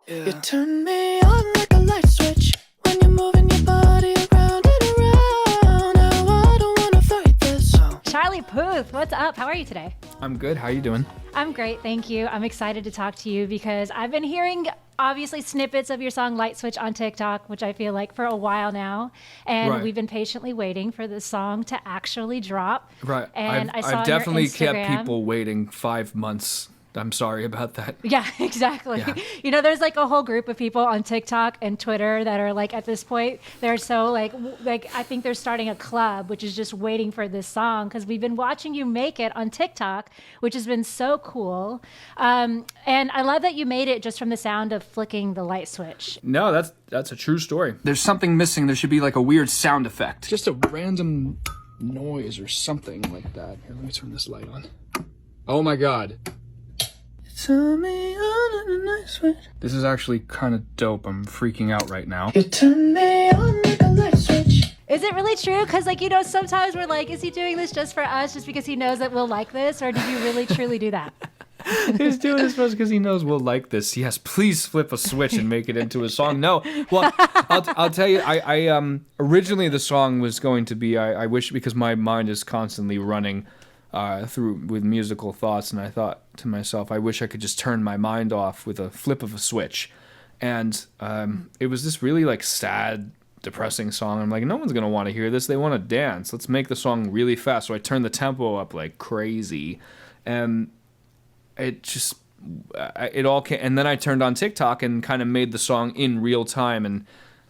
Yeah. You turn me on like a light switch when you're moving your body around and around. Now I don't wanna fight this. Charlie Puth, what's up? How are you today? I'm good. How are you doing? I'm great, thank you. I'm excited to talk to you because I've been hearing obviously snippets of your song Light Switch on TikTok, which I feel like for a while now. And Right. we've been patiently waiting for this song to actually drop. Right. And I saw I've definitely on your kept Instagram, people waiting 5 months. I'm sorry about that. Yeah, exactly. Yeah. You know, there's like a whole group of people on TikTok and Twitter that are like, at this point, they're so like I think they're starting a club, which is just waiting for this song because we've been watching you make it on TikTok, which has been so cool. And I love that you made it just from the sound of flicking the light switch. No, that's a true story. There's something missing. There should be like a weird sound effect. Just a random noise or something like that. Here, let me turn this light on. Oh my God. Turn me on in a nice way. This is actually kind of dope. I'm freaking out right now. You turn me on like a light switch. Is it really true? Because like, you know, sometimes we're like, is he doing this just for us, just because he knows that we'll like this? Or did you really, truly do that? He's doing this just because he knows we'll like this. Yes, please flip a switch and make it into a song. No, well, I'll tell you. I originally the song was going to be I wish, because my mind is constantly running through with musical thoughts, and I thought to myself, I wish I could just turn my mind off with a flip of a switch. And it was this really like sad, depressing song. I'm like, no one's gonna want to hear this. They want to dance. Let's make the song really fast. So I turned the tempo up like crazy, and it all came. And then I turned on TikTok and kind of made the song in real time, and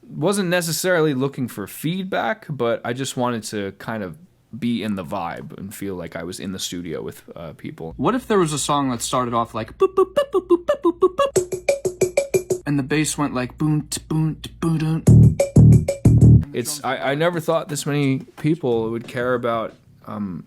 wasn't necessarily looking for feedback, but I just wanted to kind of be in the vibe and feel like I was in the studio with people. What if there was a song that started off like boop boop boop boop boop boop boop boop boop, and the bass went like boom boom boom. I never thought this many people would care about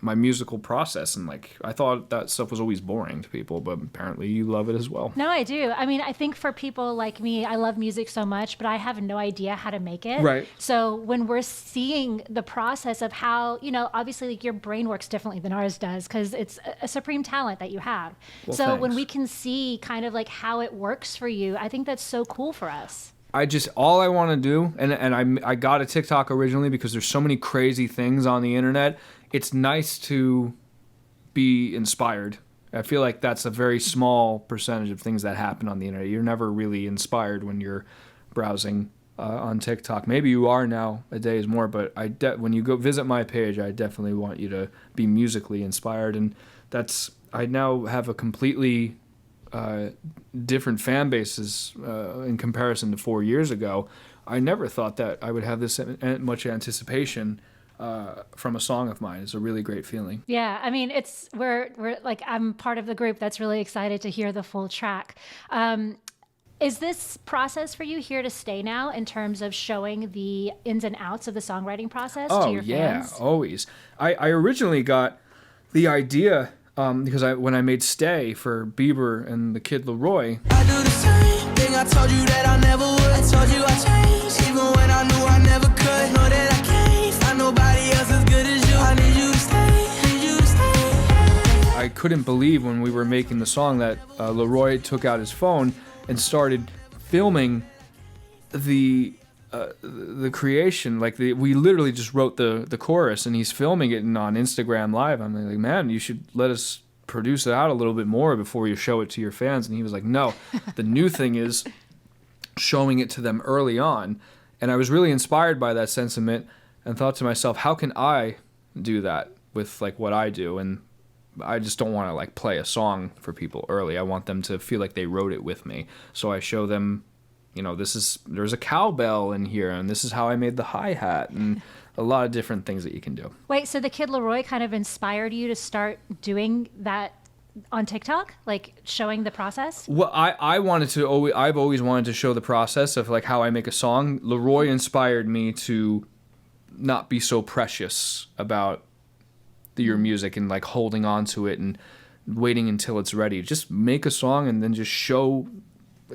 my musical process, and like I thought that stuff was always boring to people, but apparently you love it as well. No, I do. I mean, I think for people like me, I love music so much, but I have no idea how to make it. Right. So when we're seeing the process of how, you know, obviously like your brain works differently than ours does because it's a supreme talent that you have. Well, so thanks. when we can see kind of like how it works for you, I think that's so cool for us. All I want to do, and I got a TikTok originally because there's so many crazy things on the internet. It's nice to be inspired. I feel like that's a very small percentage of things that happen on the internet. You're never really inspired when you're browsing on TikTok. Maybe you are nowadays more, but when you go visit my page, I definitely want you to be musically inspired. And I now have a completely different fan bases in comparison to 4 years ago. I never thought that I would have this much anticipation from a song of mine. It's a really great feeling. Yeah, I mean, we're like, I'm part of the group that's really excited to hear the full track. Is this process for you here to stay now in terms of showing the ins and outs of the songwriting process to your fans? Oh yeah, always. I originally got the idea because when I made Stay for Bieber and the kid Laroi. I do the same thing. I told you that I never would. I told you I changed, even when I knew I never could. Know that I can't find nobody else as good as you. I need you to stay, need you to stay. I couldn't believe when we were making the song that Laroi took out his phone and started filming the creation. Like we literally just wrote the chorus, and he's filming it on Instagram Live. I'm like, man, you should let us produce it out a little bit more before you show it to your fans. And he was like, no, the new thing is showing it to them early on. And I was really inspired by that sentiment and thought to myself, how can I do that with like what I do? And I just don't want to like play a song for people early. I want them to feel like they wrote it with me. So I show them, you know, there's a cowbell in here, and this is how I made the hi-hat, and a lot of different things that you can do. Wait, so the kid Laroi kind of inspired you to start doing that on TikTok, like showing the process? Well, I've always wanted to show the process of like how I make a song. Laroi inspired me to not be so precious about your music and like holding on to it and waiting until it's ready. Just make a song and then just show,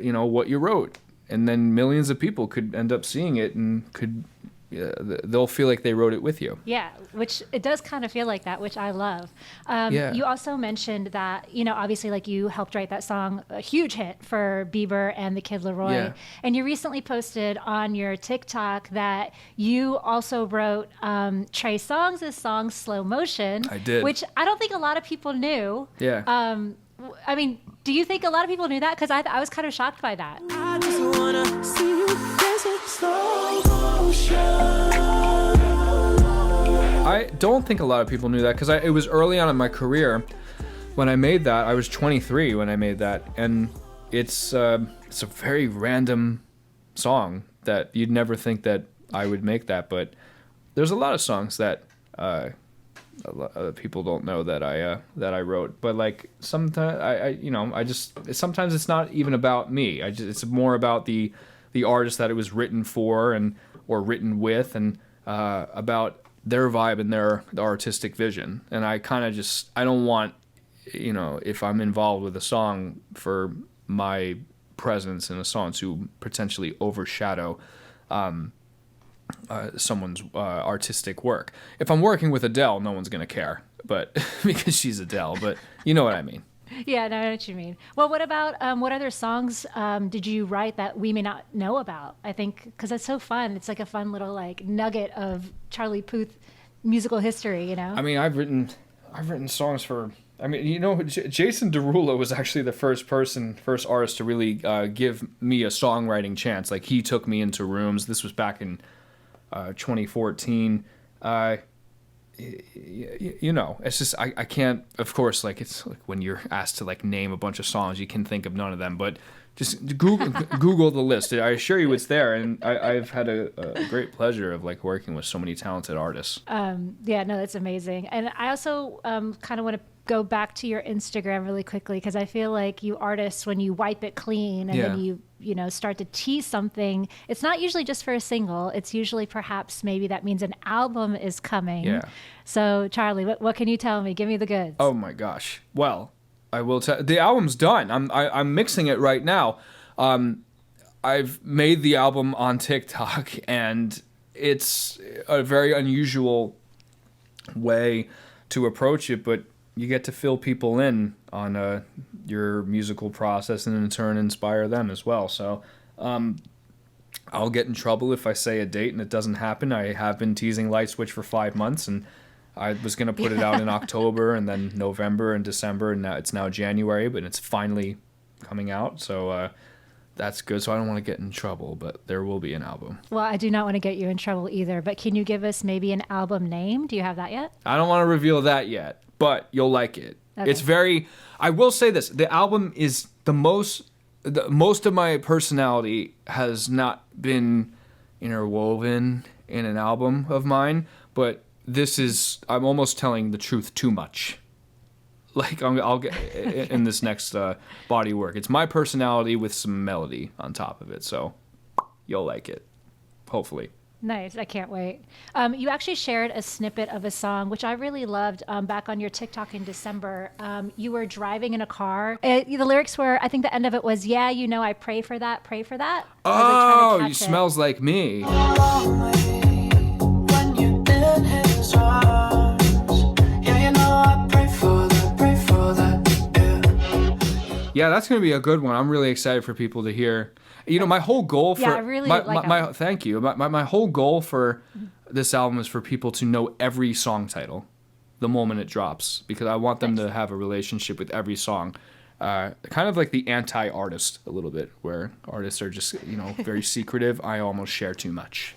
you know, what you wrote. And then millions of people could end up seeing it and could they'll feel like they wrote it with you. Yeah, which it does kind of feel like that, which I love. Yeah. You also mentioned that, obviously, like you helped write that song, a huge hit for Bieber and the kid Laroi. Yeah. And you recently posted on your TikTok that you also wrote Trey Songz' song Slow Motion. I did. Which I don't think a lot of people knew. Yeah. I mean, do you think a lot of people knew that? Because I was kind of shocked by that. I just wanna see you dancing slow motion. I don't think a lot of people knew that because it was early on in my career when I made that. I was 23 when I made that, and it's a very random song that you'd never think that I would make that. But there's a lot of songs that a lot of people don't know that I wrote. But like sometimes sometimes it's not even about me. It's more about the artist that it was written for or written with, and about their vibe and the artistic vision. And I kind of I don't want, if I'm involved with a song, for my presence in a song to potentially overshadow someone's artistic work. If I'm working with Adele, no one's gonna care, but because she's Adele. But you know what I mean. Yeah, no, I know what you mean. Well, what about what other songs did you write that we may not know about? I think because it's so fun. It's like a fun little like nugget of Charlie Puth musical history. I mean, I've written songs for. I mean, Jason Derulo was actually the first artist to really give me a songwriting chance. Like, he took me into rooms. This was back in 2014. It's just I can't. Of course, like, it's like when you're asked to like name a bunch of songs, you can think of none of them. But just Google the list. I assure you, it's there. And I've had a great pleasure of like working with so many talented artists. Yeah, no, that's amazing. And I also kind of want to go back to your Instagram really quickly, because I feel like you artists, when you wipe it clean and then you start to tease something, it's not usually just for a single. It's usually perhaps maybe that means an album is coming. Yeah. So Charlie, what can you tell me? Give me the goods. Oh my gosh. Well, I will tell. The album's done. I'm mixing it right now. I've made the album on TikTok, and it's a very unusual way to approach it, but you get to fill people in on your musical process, and in turn inspire them as well. So I'll get in trouble if I say a date and it doesn't happen. I have been teasing Light Switch for 5 months, and I was going to put it out in October and then November and December, and now it's January, but it's finally coming out. So that's good. So I don't want to get in trouble, but there will be an album. Well, I do not want to get you in trouble either, but can you give us maybe an album name? Do you have that yet? I don't want to reveal that yet, but you'll like it. Okay. It's very, I will say this, the album is the most of my personality has not been interwoven in an album of mine, but I'm almost telling the truth too much. Like, I'll get in this next body work. It's my personality with some melody on top of it, so you'll like it, hopefully. Nice. I can't wait. You actually shared a snippet of a song, which I really loved, back on your TikTok in December. You were driving in a car. The lyrics were, I think the end of it was, yeah, I pray for that, pray for that. Oh, you smells like me. Yeah, that's going to be a good one. I'm really excited for people to hear. My whole goal for I really like thank you. My whole goal for this album is for people to know every song title the moment it drops, because I want them to have a relationship with every song. Kind of like the anti-artist a little bit, where artists are just, very secretive. I almost share too much.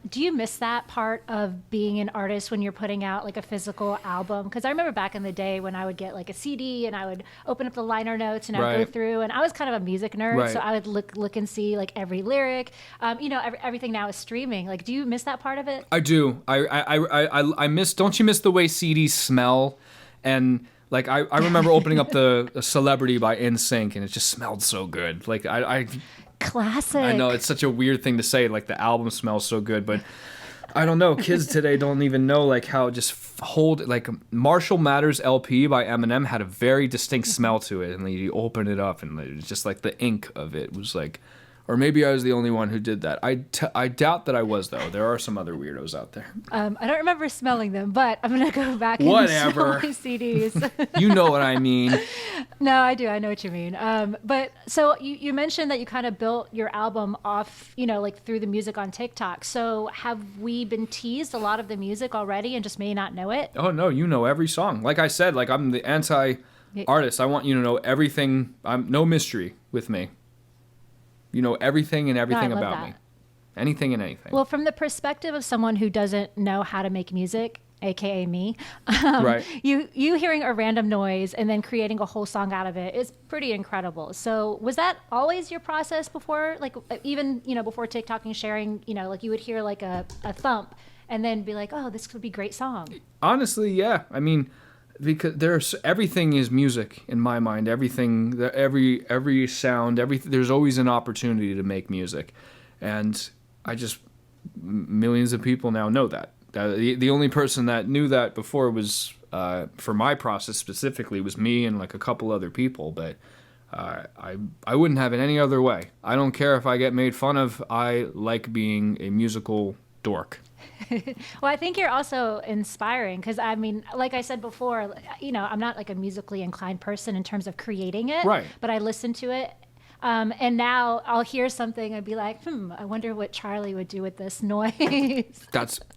Do you miss that part of being an artist when you're putting out like a physical album? Because I remember back in the day when I would get like a CD and I would open up the liner notes and I would go through, and I was kind of a music nerd, so I would look and see like every lyric. Everything now is streaming. Like, do you miss that part of it? I do. I miss. Don't you miss the way CDs smell? And like, I remember opening up the Celebrity by NSYNC, and it just smelled so good. Like, Classic. I know, it's such a weird thing to say, like the album smells so good, but I don't know. Kids today don't even know like how just like Marshall Mathers LP by Eminem had a very distinct smell to it, and you open it up and it's just like the ink of it was like Or maybe I was the only one who did that. I doubt that I was, though. There are some other weirdos out there. I don't remember smelling them, but I'm going to go back Whatever. and smell my CDs. You know what I mean. No, I do. I know what you mean. But so you mentioned that you kind of built your album off, like through the music on TikTok. So have we been teased a lot of the music already and just may not know it? Oh, no, you know every song. Like I said, like I'm the anti-artist. I want you to know everything. No mystery with me. You know everything and everything about me. Anything and anything. Well, from the perspective of someone who doesn't know how to make music, aka me, right. you hearing a random noise and then creating a whole song out of it is pretty incredible. So was that always your process before, like even, before TikTok and sharing, like you would hear like a thump and then be like, oh, this could be a great song? Honestly, yeah. I mean, because everything is music in my mind. Everything, every sound, there's always an opportunity to make music. And millions of people now know that. The only person that knew that before was, for my process specifically, was me and like a couple other people. But I wouldn't have it any other way. I don't care if I get made fun of. I like being a musical dork. Well, I think you're also inspiring because, I mean, like I said before, I'm not like a musically inclined person in terms of creating it. Right. But I listen to it. And now I'll hear something and be like, I wonder what Charlie would do with this noise.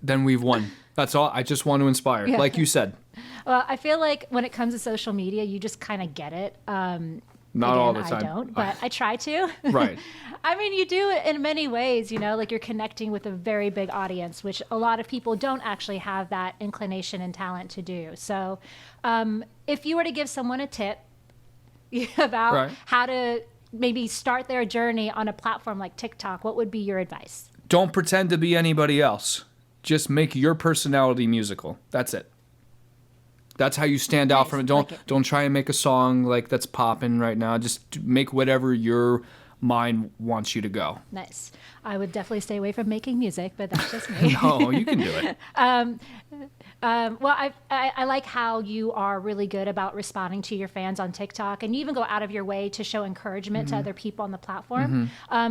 Then we've won. That's all. I just want to inspire, like you said. Well, I feel like when it comes to social media, you just kind of get it. Not all the time. I don't, but I try to. Right. I mean, you do it in many ways, like you're connecting with a very big audience, which a lot of people don't actually have that inclination and talent to do. So if you were to give someone a tip about how to maybe start their journey on a platform like TikTok, what would be your advice? Don't pretend to be anybody else. Just make your personality musical. That's it. That's how you stand out from it. Don't try and make a song like that's popping right now. Just make whatever your mind wants you to go. Nice. I would definitely stay away from making music, but that's just me. No, you can do it. Well, I like how you are really good about responding to your fans on TikTok, and you even go out of your way to show encouragement to other people on the platform.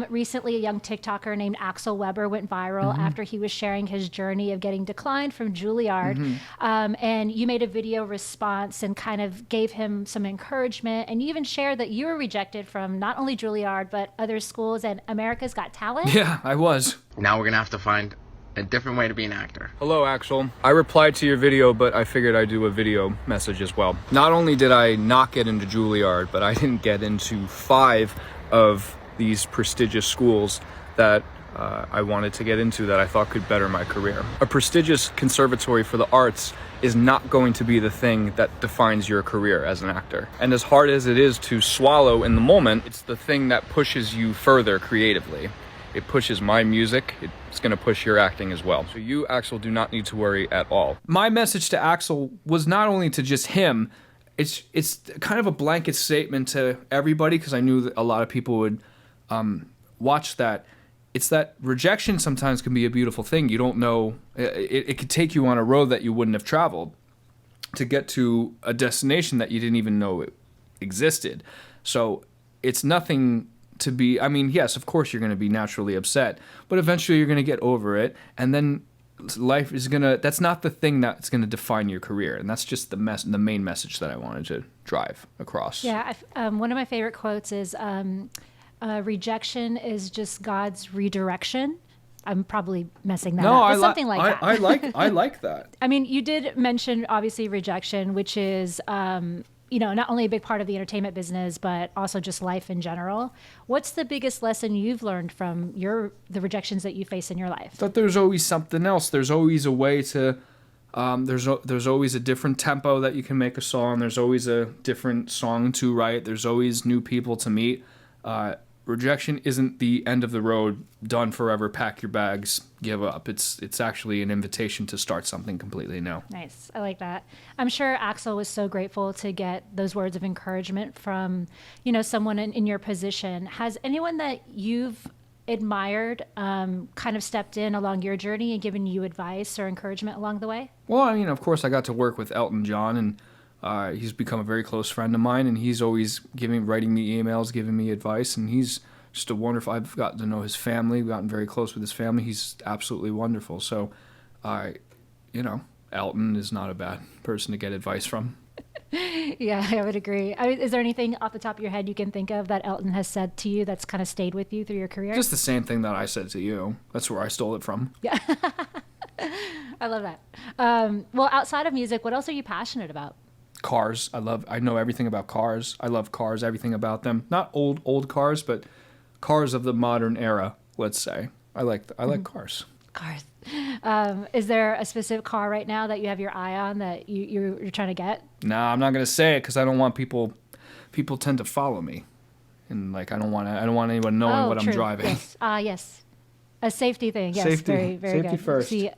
Recently, a young TikToker named Axel Weber went viral after he was sharing his journey of getting declined from Juilliard. And you made a video response and kind of gave him some encouragement, and you even shared that you were rejected from not only Juilliard, but other schools and America's Got Talent. Yeah, I was. Now we're gonna have to find a different way to be an actor. Hello, Axel. I replied to your video, but I figured I'd do a video message as well. Not only did I not get into Juilliard, but I didn't get into 5 of these prestigious schools that I wanted to get into that I thought could better my career. A prestigious conservatory for the arts is not going to be the thing that defines your career as an actor. And as hard as it is to swallow in the moment, it's the thing that pushes you further creatively. It pushes my music. It's going to push your acting as well. So you, Axel, do not need to worry at all. My message to Axel was not only to just him, it's kind of a blanket statement to everybody, because I knew that a lot of people would watch that. It's that rejection sometimes can be a beautiful thing. You don't know. It could take you on a road that you wouldn't have traveled to get to a destination that you didn't even know it existed. So it's nothing to be, I mean, yes, of course you're going to be naturally upset, but eventually you're going to get over it, and then life is going to, that's not the thing that's going to define your career, and that's just the main message that I wanted to drive across. Yeah, one of my favorite quotes is, rejection is just God's redirection. I'm probably messing that up, but something like that. I like that. I mean, you did mention, obviously, rejection, which is not only a big part of the entertainment business, but also just life in general. What's the biggest lesson you've learned from the rejections that you face in your life? That there's always something else. There's always a way to, there's always a different tempo that you can make a song. There's always a different song to write. There's always new people to meet. Rejection isn't the end of the road, done forever, pack your bags, give up. It's actually an invitation to start something completely new. Nice. I like that. I'm sure Axel was so grateful to get those words of encouragement from, someone in your position. Has anyone that you've admired kind of stepped in along your journey and given you advice or encouragement along the way? Well, I mean, of course, I got to work with Elton John, and he's become a very close friend of mine, and he's always writing me emails, giving me advice, and he's just a wonderful. I've gotten to know his family, gotten very close with his family. He's absolutely wonderful. So, Elton is not a bad person to get advice from. Yeah, I would agree. Is there anything off the top of your head you can think of that Elton has said to you that's kind of stayed with you through your career? Just the same thing that I said to you. That's where I stole it from. Yeah. I love that. Well, outside of music, what else are you passionate about? Cars. I know everything about cars. I love cars, everything about them. Not old cars, but cars of the modern era, let's say. I like cars. Cars. Is there a specific car right now that you have your eye on that you're trying to get? No, I'm not going to say it because I don't want people tend to follow me. And like I don't want anyone knowing what true. I'm driving. Yes. Yes. A safety thing. Yes, Safety. very, very Safety good. first. See,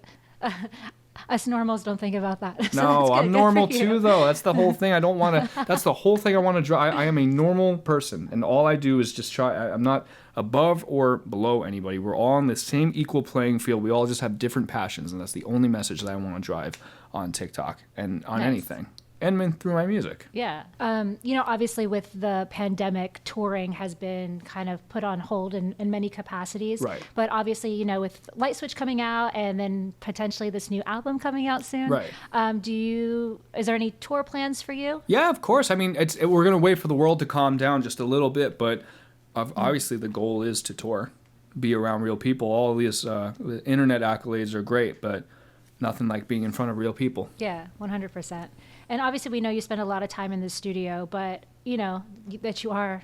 us normals don't think about that. So No, that's good. I'm Good normal for you. too, though. That's the whole thing. I don't want to. That's the whole thing I want to drive. I am a normal person, and all I do is just try. I'm not above or below anybody. We're all on the same equal playing field. We all just have different passions, and that's the only message that I want to drive on TikTok and on Nice. anything, and through my music. Yeah. Obviously with the pandemic, touring has been kind of put on hold in many capacities. Right. But obviously, with Light Switch coming out and then potentially this new album coming out soon. Right. Is there any tour plans for you? Yeah, of course. I mean, we're gonna wait for the world to calm down just a little bit, but obviously the goal is to tour, be around real people. All these the internet accolades are great, but nothing like being in front of real people. Yeah, 100%. And obviously we know you spend a lot of time in the studio, but that you are,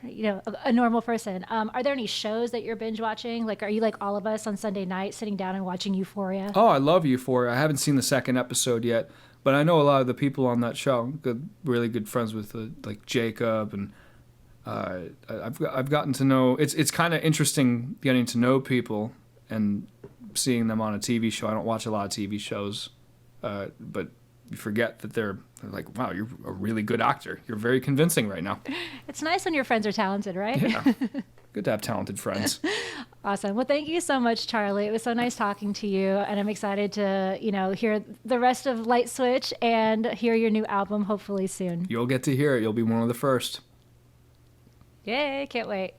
a normal person. Are there any shows that you're binge watching? Like, are you like all of us on Sunday night sitting down and watching Euphoria? Oh, I love Euphoria. I haven't seen the second episode yet, but I know a lot of the people on that show. Really good friends with like Jacob, and I've gotten to know. It's kind of interesting getting to know people and seeing them on a TV show. I don't watch a lot of TV shows, but you forget that they're like, wow, you're a really good actor. You're very convincing right now. It's nice when your friends are talented, right? Yeah. Good to have talented friends. Awesome. Well, thank you so much, Charlie. It was so nice talking to you, and I'm excited to, hear the rest of Light Switch and hear your new album hopefully soon. You'll get to hear it. You'll be one of the first. Yay, can't wait.